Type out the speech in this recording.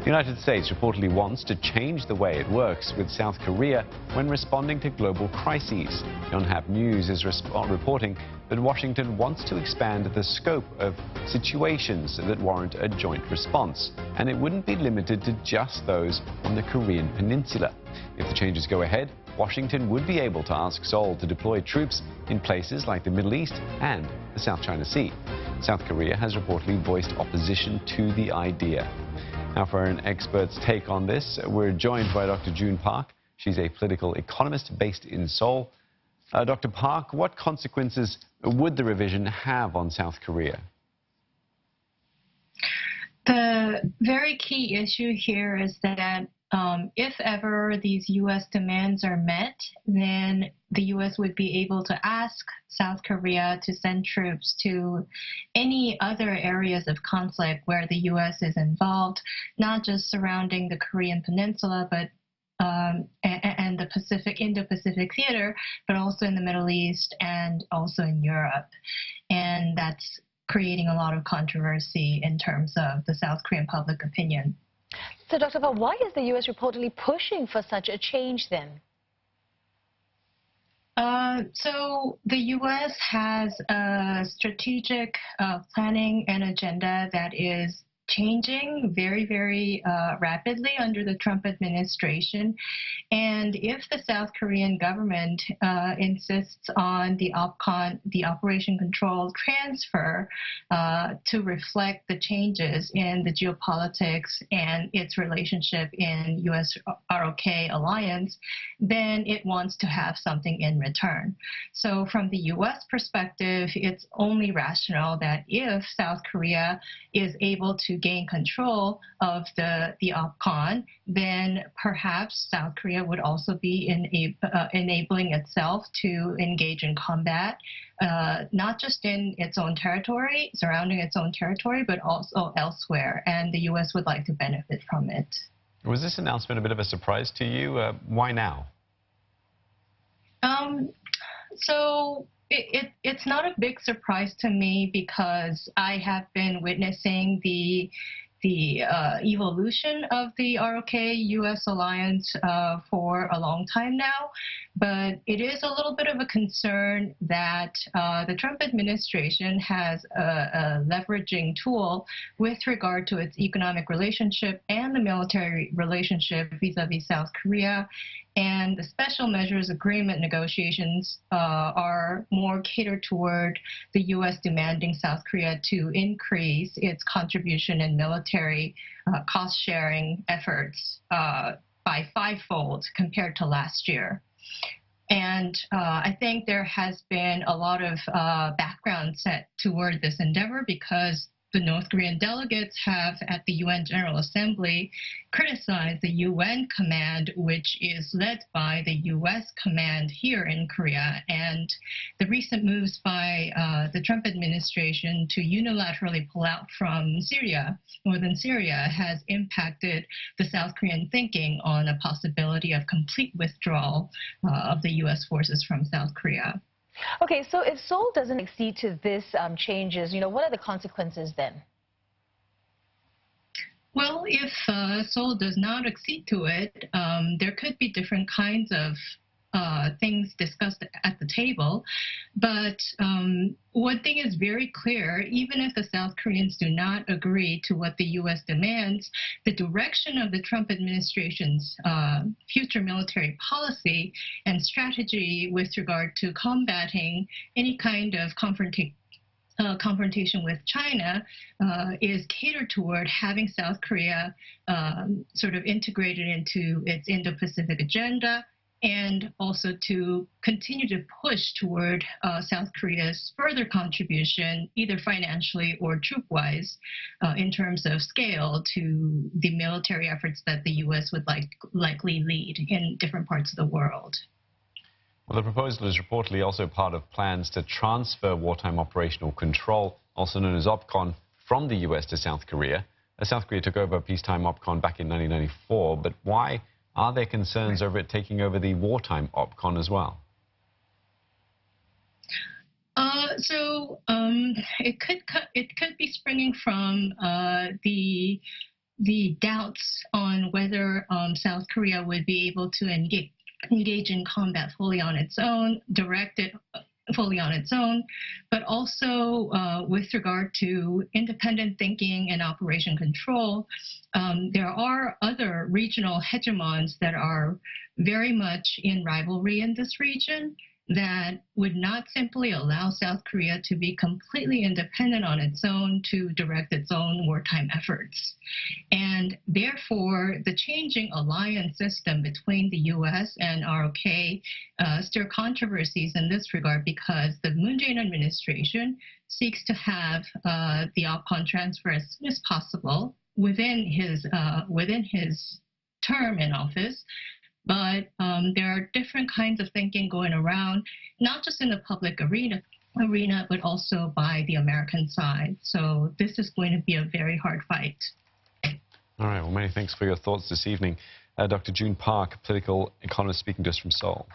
The United States reportedly wants to change the way it works with South Korea when responding to global crises. Yonhap News is reporting that Washington wants to expand the scope of situations that warrant a joint response, and it wouldn't be limited to just those on the Korean peninsula. If the changes go ahead, Washington would be able to ask Seoul to deploy troops in places like the Middle East and the South China Sea. South Korea has reportedly voiced opposition to the idea. Now, for an expert's take on this, we're joined by Dr. June Park. She's a political economist based in Seoul. Dr. Park, what consequences would the revision have on South Korea? The very key issue here is that if ever these U.S. demands are met, then the U.S. would be able to ask South Korea to send troops to any other areas of conflict where the U.S. is involved, not just surrounding the Korean Peninsula, but and the Indo-Pacific theater, but also in the Middle East and also in Europe. And that's creating a lot of controversy in terms of the South Korean public opinion. So, Dr. Park, why is the U.S. reportedly pushing for such a change then? So the U.S. has a strategic planning and agenda that is changing very, very rapidly under the Trump administration. And if the South Korean government insists on the OPCON, the Operation Control Transfer, to reflect the changes in the geopolitics and its relationship in U.S.-ROK alliance, then it wants to have something in return. So from the U.S. perspective, it's only rational that if South Korea is able to gain control of the OPCON, then perhaps South Korea would also be enabling itself to engage in combat, not just in its own territory, surrounding its own territory, but also elsewhere. And the U.S. would like to benefit from it. Was this announcement a bit of a surprise to you? Why now? So it's not a big surprise to me because I have been witnessing the evolution of the ROK-U.S. alliance for a long time now. But it is a little bit of a concern that the Trump administration has a leveraging tool with regard to its economic relationship and the military relationship vis-a-vis South Korea. And the special measures agreement negotiations are more catered toward the U.S. demanding South Korea to increase its contribution in military cost-sharing efforts by fivefold compared to last year. And I think there has been a lot of background set toward this endeavor because the North Korean delegates have, at the UN General Assembly, criticized the UN command, which is led by the US command here in Korea. And the recent moves by the Trump administration to unilaterally pull out from Syria, northern Syria, has impacted the South Korean thinking on a possibility of complete withdrawal of the US forces from South Korea. Okay, so if Seoul doesn't accede to this changes, what are the consequences then? Well, if Seoul does not accede to it, there could be different kinds of things discussed at the table. But one thing is very clear, even if the South Koreans do not agree to what the U.S. demands, the direction of the Trump administration's future military policy and strategy with regard to combating any kind of confrontation with China is catered toward having South Korea sort of integrated into its Indo-Pacific agenda, and also to continue to push toward South Korea's further contribution, either financially or troop-wise, in terms of scale to the military efforts that the U.S. would likely lead in different parts of the world. Well, the proposal is reportedly also part of plans to transfer wartime operational control, also known as OPCON, from the U.S. to South Korea. South Korea took over peacetime OPCON back in 1994, but why are there concerns over it taking over the wartime OPCON as well? It could be springing from the the doubts on whether South Korea would be able to engage in combat fully on its own, directed fully on its own, but also with regard to independent thinking and operation control. There are other regional hegemons that are very much in rivalry in this region that would not simply allow South Korea to be completely independent on its own to direct its own wartime efforts. And therefore, the changing alliance system between the U.S. and ROK stir controversies in this regard because the Moon Jae-in administration seeks to have the OPCON transfer as soon as possible within his term in office. But there are different kinds of thinking going around, not just in the public arena, but also by the American side. So this is going to be a very hard fight. All right, well, many thanks for your thoughts this evening. Dr. June Park, political economist, speaking to us from Seoul.